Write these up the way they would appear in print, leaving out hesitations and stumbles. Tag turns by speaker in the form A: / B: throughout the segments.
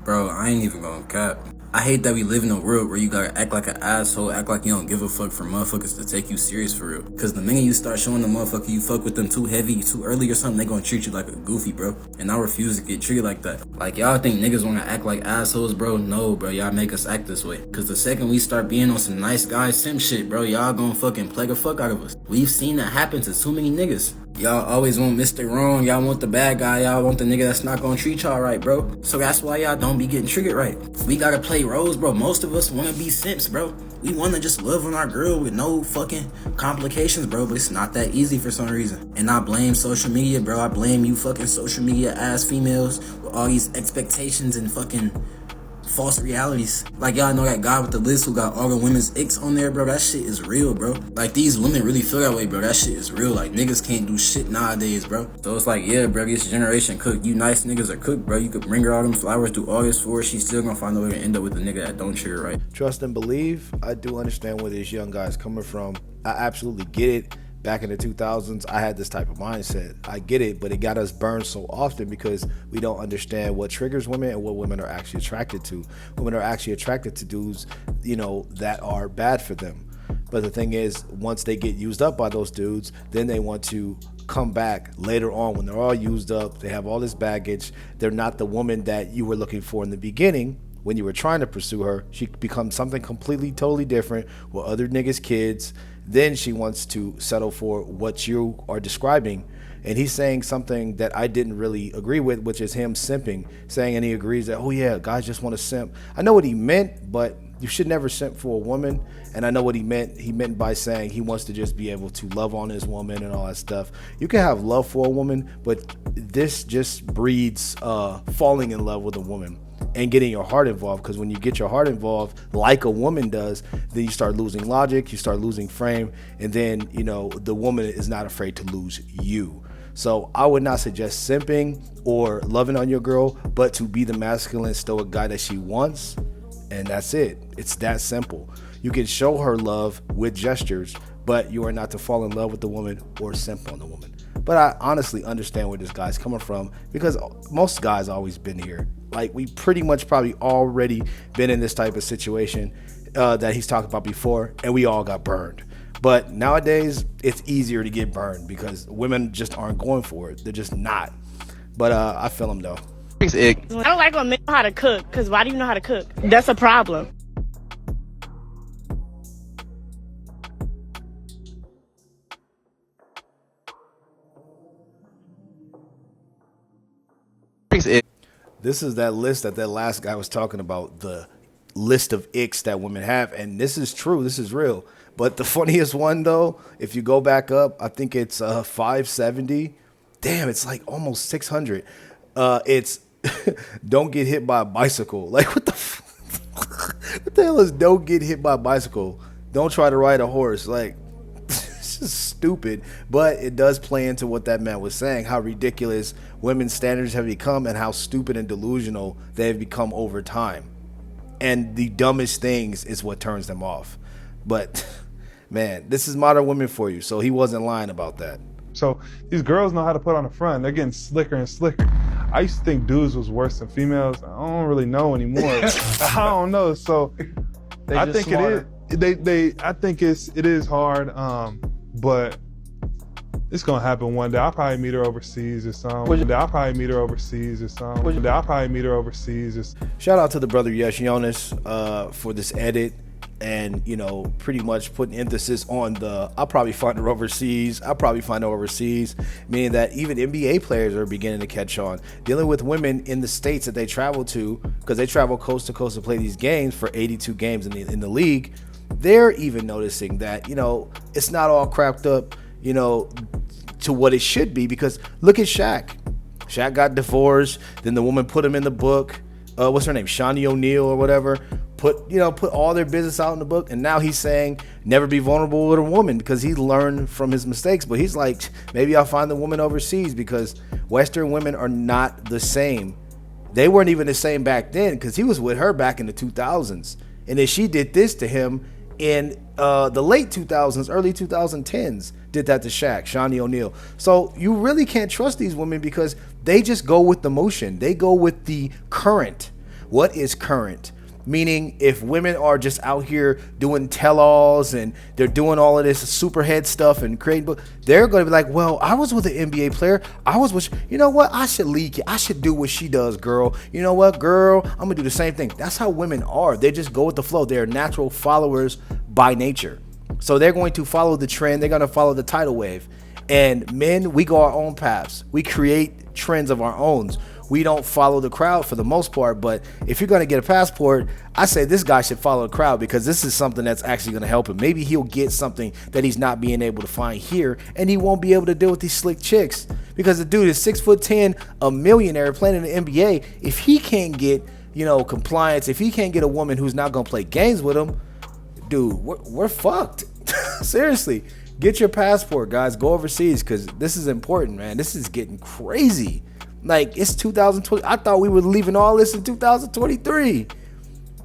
A: Bro, I ain't even gonna cap. I hate that we live in a world where you gotta act like an asshole, act like you don't give a fuck for motherfuckers to take you serious for real. Cause the minute you start showing the motherfucker you fuck with them too heavy, too early or something, they gonna treat you like a goofy, bro. And I refuse to get treated like that. Like, y'all think niggas wanna act like assholes, bro? No, bro, y'all make us act this way. Cause the second we start being on some nice guy sim shit, bro, y'all gonna fucking play the fuck out of us. We've seen that happen to too many niggas. Y'all always want Mr. Wrong, y'all want the bad guy, y'all want the nigga that's not gonna treat y'all right, bro. So that's why y'all don't be getting triggered right. We gotta play roles, bro. Most of us wanna be simps, bro. We wanna just love on our girl with no fucking complications, bro, but it's not that easy for some reason. And I blame social media, bro. I blame you fucking social media ass females with all these expectations and fucking false realities. Like, y'all know that guy with the list who got all the women's icks on there, bro? That shit is real, bro. Like, these women really feel that way, bro. That shit is real. Like, niggas can't do shit nowadays, bro. So it's like, yeah, bro, this generation cooked. You nice niggas are cooked, bro. You could bring her all them flowers, do all this for her. She's still gonna find a way to end up with a nigga that don't treat her right.
B: Trust and believe. I do understand where this young guy's coming from. I absolutely get it. Back in the 2000s, I had this type of mindset. I get it, but it got us burned so often because we don't understand what triggers women and what women are actually attracted to. Women are actually attracted to dudes, that are bad for them. But the thing is, once they get used up by those dudes, then they want to come back later on when they're all used up. They have all this baggage. They're not the woman that you were looking for in the beginning. When you were trying to pursue her, she becomes something completely, totally different with other niggas' kids. Then she wants to settle for what you are describing. And he's saying something that I didn't really agree with, which is him simping, saying, and he agrees that, oh yeah, guys just want to simp. I know what he meant, but you should never simp for a woman. And I know what he meant. He meant by saying he wants to just be able to love on his woman and all that stuff. You can have love for a woman, but this just breeds falling in love with a woman and getting your heart involved, because when you get your heart involved like a woman does, then you start losing logic, you start losing frame, and then the woman is not afraid to lose you. So I would not suggest simping or loving on your girl, but to be the masculine stoic guy that she wants, and that's it. It's that simple. You can show her love with gestures, but you are not to fall in love with the woman or simp on the woman. But I honestly understand where this guy's coming from, because most guys always been here. Like, we pretty much probably already been in this type of situation that he's talked about before, and we all got burned. But nowadays, it's easier to get burned because women just aren't going for it. They're just not. But I feel him, though.
C: I don't like when men know how to cook, because why do you know how to cook? That's a problem.
B: This is that list that last guy was talking about, the list of icks that women have. And this is true. This is real. But the funniest one, though, if you go back up, I think it's 570. Damn, it's like almost 600. It's don't get hit by a bicycle. Like, what the hell is don't get hit by a bicycle? Don't try to ride a horse. Like, it's just stupid. But it does play into what that man was saying, how ridiculous women's standards have become and how stupid and delusional they have become over time. And the dumbest things is what turns them off. But man, this is modern women for you. So he wasn't lying about that.
D: So these girls know how to put on a front. They're getting slicker and slicker. I used to think dudes was worse than females. I don't really know anymore. I don't know. So I think smarter. It is. I think it is hard. But it's gonna happen one day. I'll probably meet her overseas or something.
B: Shout out to the brother Yesh Jonas for this edit. And, pretty much putting emphasis on I'll probably find her overseas. Meaning that even NBA players are beginning to catch on. Dealing with women in the states that they travel to, because they travel coast to coast to play these games for 82 games in the league. They're even noticing that, it's not all cracked up, to what it should be. Because look at Shaq. Shaq got divorced. Then the woman put him in the book. What's her name? Shawnee O'Neal or whatever. Put all their business out in the book, and now he's saying never be vulnerable with a woman because he learned from his mistakes. But he's like, maybe I'll find the woman overseas, because Western women are not the same. They weren't even the same back then, because he was with her back in the 2000s, and then she did this to him in the late 2000s, early 2010s. Did that to Shaq, Shawnee O'Neal. So you really can't trust these women because they just go with the motion. They go with the current. what is current. Meaning, if women are just out here doing tell-alls and they're doing all of this superhead stuff and creating books, they're going to be like, well, I was with an NBA player. I was with, you know what? I should leak it. I should do what she does, girl. You know what, girl? I'm going to do the same thing. That's how women are. They just go with the flow. They're natural followers by nature. So they're going to follow the trend. They're going to follow the tidal wave. And men, we go our own paths. We create trends of our own. We don't follow the crowd for the most part, but if you're going to get a passport, I say this guy should follow the crowd because this is something that's actually going to help him. Maybe he'll get something that he's not being able to find here, and he won't be able to deal with these slick chicks because the dude is 6'10", a millionaire playing in the NBA. If he can't get, compliance, if he can't get a woman who's not going to play games with him, dude, we're fucked. Seriously, get your passport, guys. Go overseas because this is important, man. This is getting crazy. Like, it's 2020. I thought we were leaving all this in 2023.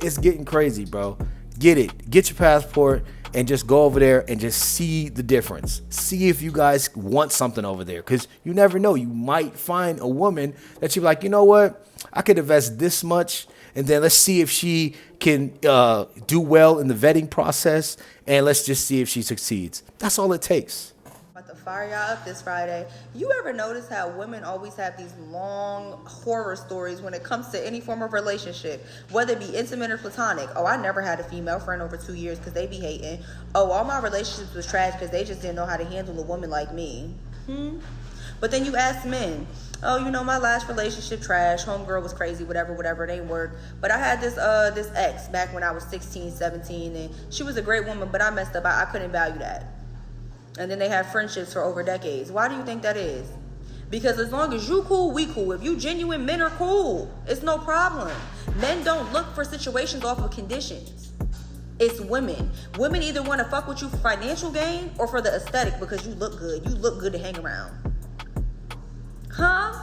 B: It's getting crazy, bro. Get it. Get your passport and just go over there and just see the difference. See if you guys want something over there because you never know. You might find a woman that you're like, you know what? I could invest this much and then let's see if she can do well in the vetting process and let's just see if she succeeds. That's all it takes.
E: To fire y'all up this Friday. You ever notice how women always have these long horror stories when it comes to any form of relationship, whether it be intimate or platonic? Oh, I never had a female friend over 2 years because they be hating. Oh, all my relationships was trash because they just didn't know how to handle a woman like me. But then you ask men, oh, my last relationship trash, homegirl was crazy, whatever, it ain't work. But I had this ex back when I was 16, 17, and she was a great woman, but I messed up. I couldn't value that. And then they have friendships for over decades. Why do you think that is? Because as long as you cool, we cool. If you genuine, men are cool. It's no problem. Men don't look for situations off of conditions. It's women. Women either want to fuck with you for financial gain or for the aesthetic because you look good. You look good to hang around. Huh?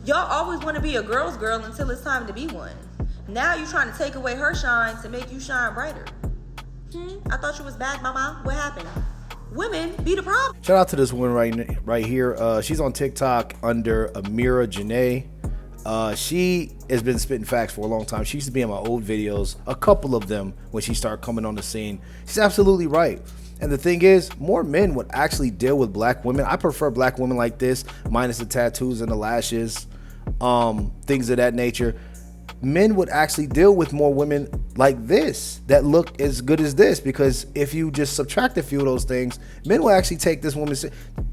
E: Y'all always want to be a girl's girl until it's time to be one. Now you trying to take away her shine to make you shine brighter. I thought you was bad, mama. What happened? Women be the problem.
B: Shout out to this woman right here. She's on TikTok under Amira Janae. She has been spitting facts for a long time. She used to be in my old videos, a couple of them when she started coming on the scene. She's absolutely right. And the thing is, more men would actually deal with black women. I prefer black women like this, minus the tattoos and the lashes, things of that nature. Men would actually deal with more women like this that look as good as this, because if you just subtract a few of those things, men will actually take this woman.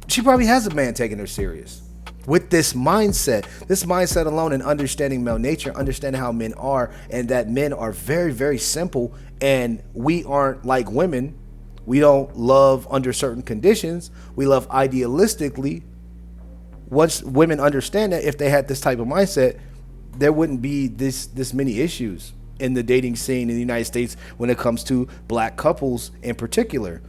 B: She probably has a man taking her serious with this mindset alone, and understanding male nature, understanding how men are, and that men are very, very simple, and we aren't like women. We don't love under certain conditions. We love idealistically. Once women understand that, if they had this type of mindset, there wouldn't be this many issues in the dating scene in the United States when it comes to black couples in particular.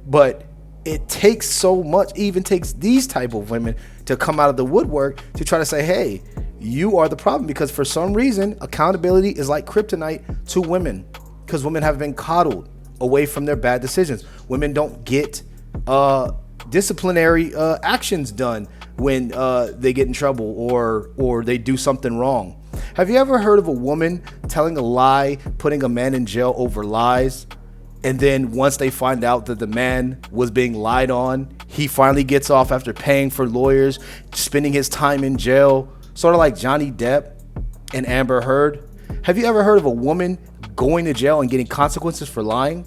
B: But it takes so much, even takes these type of women to come out of the woodwork to try to say, hey, you are the problem, because for some reason accountability is like kryptonite to women, because women have been coddled away from their bad decisions. Women don't get disciplinary actions done when they get in trouble or they do something wrong. Have you ever heard of a woman telling a lie, putting a man in jail over lies, and then once they find out that the man was being lied on, he finally gets off after paying for lawyers, spending his time in jail, sort of like Johnny Depp and Amber Heard? Have you ever heard of a woman going to jail and getting consequences for lying?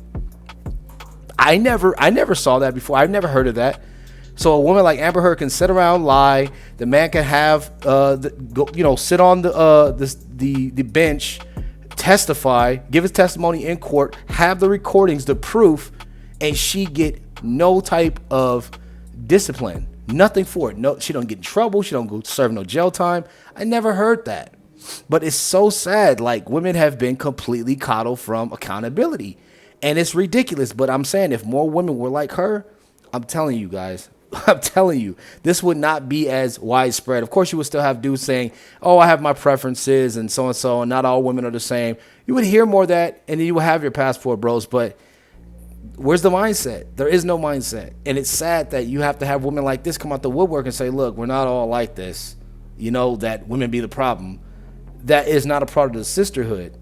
B: I never saw that before. I've never heard of that. So a woman like Amber Heard can sit around, lie. The man can have, sit on the bench, testify, give his testimony in court, have the recordings, the proof, and she get no type of discipline, nothing for it. No, she don't get in trouble. She don't go serve no jail time. I never heard that. But it's so sad. Like, women have been completely coddled from accountability, and it's ridiculous. But I'm saying, if more women were like her, I'm telling you guys, this would not be as widespread. Of course, you would still have dudes saying, oh, I have my preferences and so, and not all women are the same. You would hear more of that, and then you would have your passport bros. But where's the mindset? There is no mindset. And it's sad that you have to have women like this come out the woodwork and say, look, we're not all like this. That women be the problem. that is not a part of the sisterhood.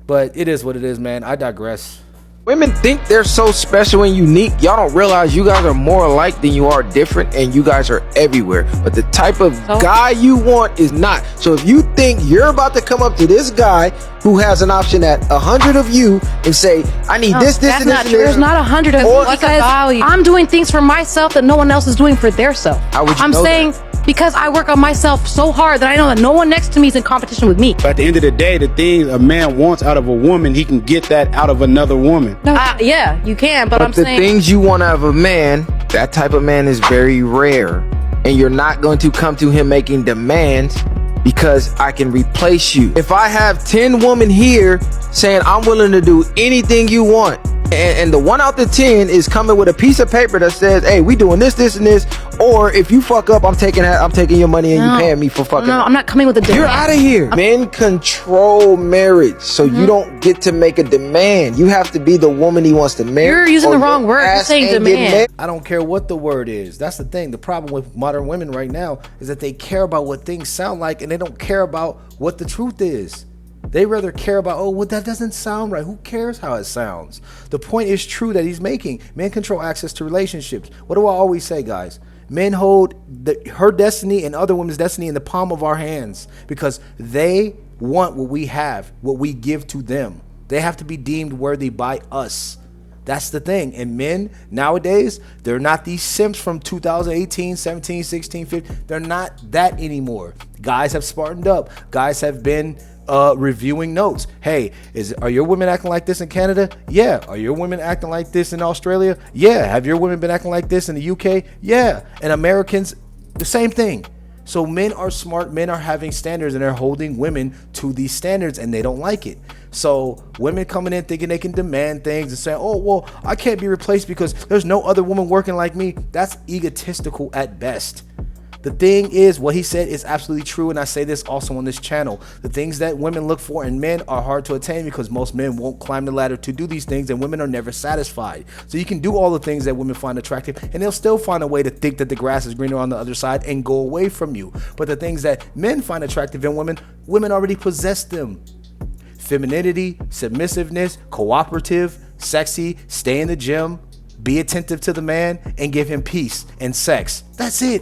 B: But it is what it is, man. I digress.
F: Women think they're so special and unique. Y'all don't realize you guys are more alike than you are different, and you guys are everywhere. But the type of guy you want is not. So if you think you're about to come up to this guy who has an option at 100 of you and say, I need this, and this, and this.
G: There's not 100 of you because I'm doing things for myself that no one else is doing for their self.
F: How would you
G: I'm
F: know
G: saying
F: that?
G: Because I work on myself so hard that I know that no one next to me is in competition with me.
H: But at the end of the day, the thing a man wants out of a woman, he can get that out of another woman.
G: Yeah, you can, but I'm
F: the
G: saying
F: things you want out of a man, that type of man is very rare. And you're not going to come to him making demands because I can replace you. If I have 10 women here saying I'm willing to do anything you want, and the 1 out of 10 is coming with a piece of paper that says, hey, we doing this, this, and this, or if you fuck up, I'm taking your money and you paying me for fucking up.
G: I'm not coming with a demand.
F: You're out of here. Men control marriage, so you don't get to make a demand. You have to be the woman he wants to marry.
G: You're using the wrong word. You're saying demand.
B: I don't care what the word is. That's the thing. The problem with modern women right now is that they care about what things sound like and they don't care about what the truth is. They rather care about, oh, well, that doesn't sound right. Who cares how it sounds? The point is true that he's making. Men control access to relationships. What do I always say, guys? Men hold her destiny and other women's destiny in the palm of our hands because they want what we have, what we give to them. They have to be deemed worthy by us. That's the thing. And men nowadays, they're not these simps from 2018, 17, 16, 15. They're not that anymore. Guys have smartened up. Guys have been reviewing notes. Hey, are your women acting like this in Canada? Yeah. Are your women acting like this in Australia? Yeah. Have your women been acting like this in the UK? Yeah. And Americans, the same thing. So men are smart, men are having standards and they're holding women to these standards and they don't like it. So women coming in thinking they can demand things and saying, oh, well, I can't be replaced because there's no other woman working like me. That's egotistical at best. The thing is, what he said is absolutely true, and I say this also on this channel. The things that women look for in men are hard to attain because most men won't climb the ladder to do these things, and women are never satisfied. So you can do all the things that women find attractive, and they'll still find a way to think that the grass is greener on the other side and go away from you. But the things that men find attractive in women, women already possess them. Femininity, submissiveness, cooperative, sexy, stay in the gym, be attentive to the man, and give him peace and sex. That's it.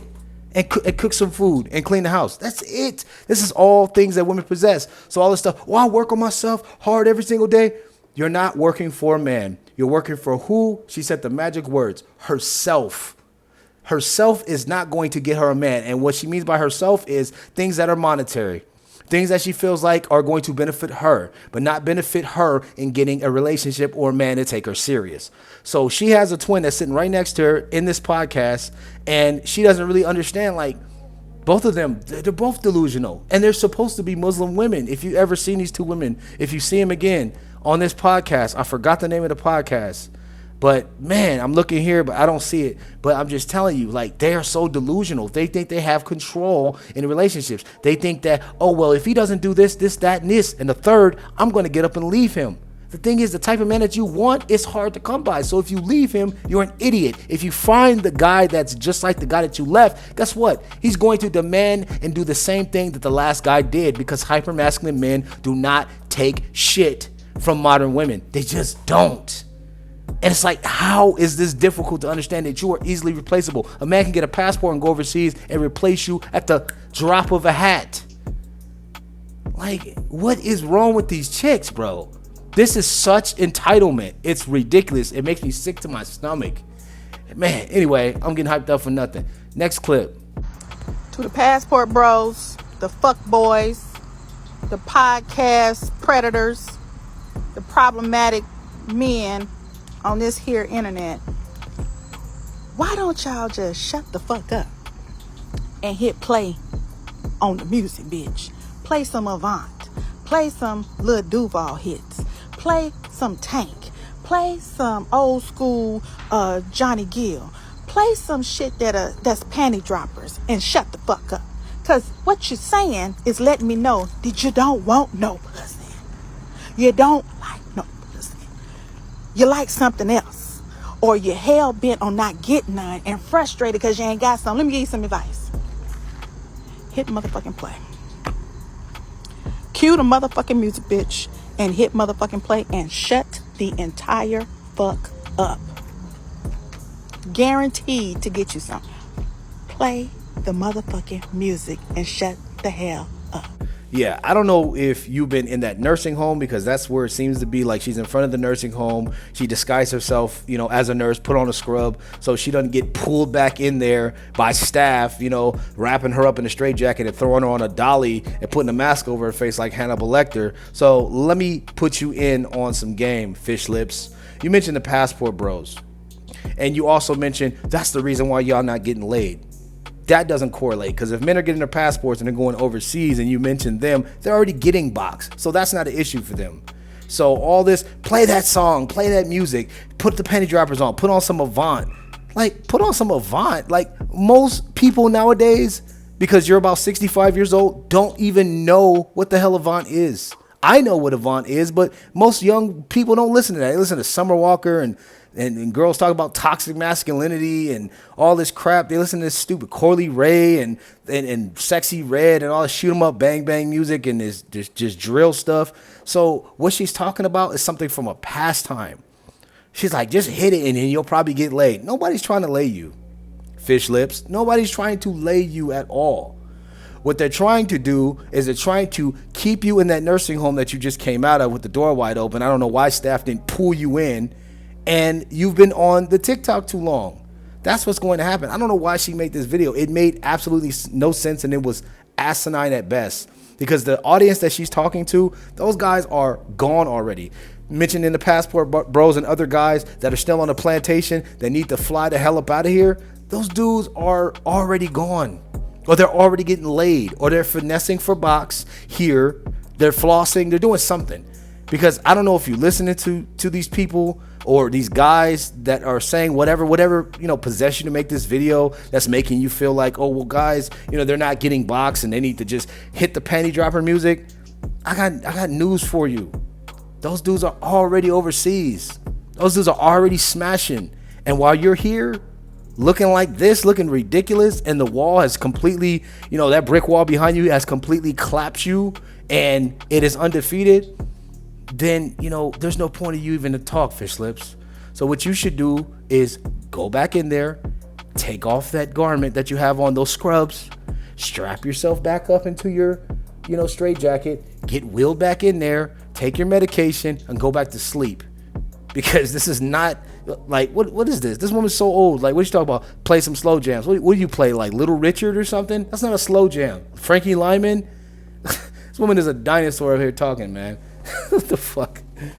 B: And cook some food and clean the house. That's it. This is all things that women possess. So all this stuff, well, I work on myself hard every single day. You're not working for a man. You're working for who? She said the magic words, herself. Herself is not going to get her a man. And what she means by herself is things that are monetary. Things that she feels like are going to benefit her, but not benefit her in getting a relationship or a man to take her serious. So she has a twin that's sitting right next to her in this podcast, and she doesn't really understand, like, both of them, they're both delusional, and they're supposed to be Muslim women. If you ever seen these two women, if you see them again on this podcast, I forgot the name of the podcast, but man, I'm looking here, but I don't see it. But I'm just telling you, like, they are so delusional. They think they have control in relationships. They think that, oh, well, if he doesn't do this, this, that, and this, and the third, I'm going to get up and leave him. The thing is, the type of man that you want is hard to come by. So if you leave him, you're an idiot. If you find the guy that's just like the guy that you left, guess what? He's going to demand and do the same thing that the last guy did, because hypermasculine men do not take shit from modern women. They just don't. And it's like, how is this difficult to understand that you are easily replaceable? A man can get a passport and go overseas and replace you at the drop of a hat. Like, what is wrong with these chicks, bro? This is such entitlement. It's ridiculous. It makes me sick to my stomach. Man, anyway, I'm getting hyped up for nothing. Next clip.
I: To the passport bros, the fuck boys, the podcast predators, the problematic men on this here internet, why don't y'all just shut the fuck up and hit play on the music, bitch? Play some Avant, play some Lil Duval hits, play some Tank, play some old school Johnny Gill, play some shit that's panty droppers, and shut the fuck up. Cause what you're saying is letting me know that you don't want no pussy. You don't like no pussy. You like something else, or you're hell bent on not getting none and frustrated because you ain't got some. Let me give you some advice. Hit motherfucking play. Cue the motherfucking music, bitch, and hit motherfucking play and shut the entire fuck up. Guaranteed to get you something. Play the motherfucking music and shut the hell up.
B: Yeah, I don't know if you've been in that nursing home, because that's where it seems to be. Like, she's in front of the nursing home. She disguised herself, as a nurse, put on a scrub so she doesn't get pulled back in there by staff, wrapping her up in a straitjacket and throwing her on a dolly and putting a mask over her face like Hannibal Lecter. So let me put you in on some game, Fish Lips. You mentioned the passport bros. And you also mentioned that's the reason why y'all not getting laid. That doesn't correlate, because if men are getting their passports and they're going overseas and you mention them, they're already getting boxed. So that's not an issue for them. So all this, play that song, play that music, put the panty droppers on, put on some Avant. Like, put on some Avant. Like, most people nowadays, because you're about 65 years old, don't even know what the hell Avant is. I know what Avant is, but most young people don't listen to that. They listen to Summer Walker and girls talk about toxic masculinity and all this crap. They listen to this stupid Corley Ray and Sexy Red and all this shoot 'em up bang bang music and this just drill stuff. So what she's talking about is something from a pastime. She's like, just hit it and then you'll probably get laid. Nobody's trying to lay you, Fish Lips. Nobody's trying to lay you at all. What they're trying to do is they're trying to keep you in that nursing home that you just came out of with the door wide open. I don't know why staff didn't pull you in. And you've been on the TikTok too long. That's what's going to happen. I don't know why she made this video. It made absolutely no sense, and it was asinine at best, because the audience that she's talking to, those guys are gone already. Mentioned in the passport bros and other guys that are still on the plantation that need to fly the hell up out of here. Those dudes are already gone, or they're already getting laid, or they're finessing for box here. They're flossing. They're doing something, because I don't know if you're listening to these people or these guys that are saying whatever, possess you to make this video that's making you feel like, oh, well, guys, they're not getting boxed and they need to just hit the panty dropper music. I got news for you. Those dudes are already overseas. Those dudes are already smashing. And while you're here looking like this, looking ridiculous, and the wall has completely, that brick wall behind you has completely clapped you and it is undefeated, then, there's no point of you even to talk, Fish Lips. So what you should do is go back in there, take off that garment that you have on, those scrubs, strap yourself back up into your, straitjacket, get wheeled back in there, take your medication, and go back to sleep. Because this is not, like, what is this? This woman's so old. Like, what you talking about? Play some slow jams. What do you play, like Little Richard or something? That's not a slow jam. Frankie Lyman? This woman is a dinosaur over here talking, man. What the fuck?